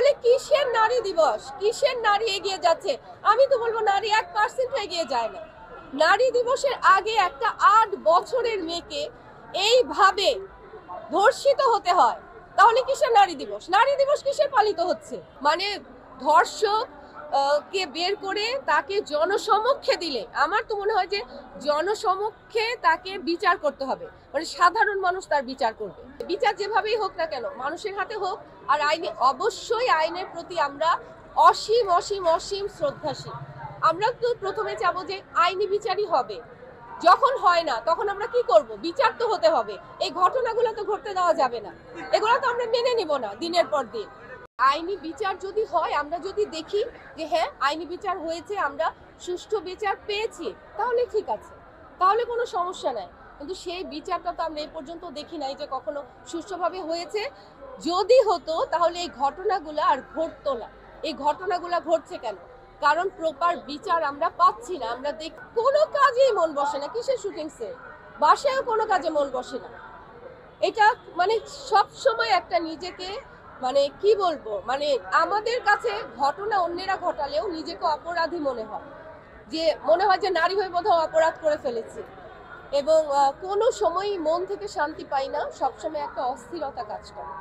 তাহলে কিসের নারী দিবস, কিসের নারী এগিয়ে যাচ্ছে? আমি তো বলবো নারী 1% এগিয়ে যায় না। নারী দিবসের আগে একটা 8 বছরের মেয়েকে এইভাবে ধর্ষিত হতে হয়, তাহলে কিসের নারী দিবস? নারী দিবস কিসের পালিত হচ্ছে? মানে ধর্ষক কে বের করে তাকে জনসমক্ষে দিলে আমার তো মনে হয় যে জনসমক্ষে তাকে বিচার করতে হবে, মানে সাধারণ মানুষ তার বিচার করবে। বিচার যেভাবেই হোক না কেন মানুষের হাতে হোক, আর আইনে অবশ্যই আইনের প্রতি আমরা অসীম অসীম অসীম শ্রদ্ধাশীল। আমরা তো প্রথমে চাবো যে আইনি বিচারই হবে, যখন হয় না তখন আমরা কি করব? বিচার তো হতে হবে। এই ঘটনাগুলো তো ঘটতে দেওয়া যাবে না, এগুলো তো আমরা মেনে নিব না দিনের পর দিন। আইনি বিচার যদি হয়, আমরা যদি দেখি যে হ্যাঁ আইনি বিচার হয়েছে, আমরা সুষ্ঠু বিচার পেয়েছি, তাহলে ঠিক আছে, তাহলে কোনো সমস্যা নাই। কিন্তু সেই বিচারটা তো আমরা এই পর্যন্ত দেখি নাই যে কখনো সুষ্ঠুভাবে হয়েছে। যদি হতো তাহলে এই ঘটনাগুলো আর ঘটতো না। এই ঘটনাগুলো ঘটছে কেন? কারণ প্রপার বিচার আমরা পাচ্ছি না। আমরা কোনো কাজেই মন বসে না। কিসের শুটিং সেট, বাসায়ও কোনো কাজে মন বসে না। এটা মানে সব সময় একটা নিজেকে, মানে কি বলবো, মানে আমাদের কাছে ঘটনা অন্যেরা ঘটালেও নিজেকে অপরাধী মনে হয়, যে মনে হয় যে নারী হয়ে বোধহয় অপরাধ করে ফেলেছি। এবং কোনো সময়ই মন থেকে শান্তি পাই না, সবসময় একটা অস্থিরতা কাজ করে।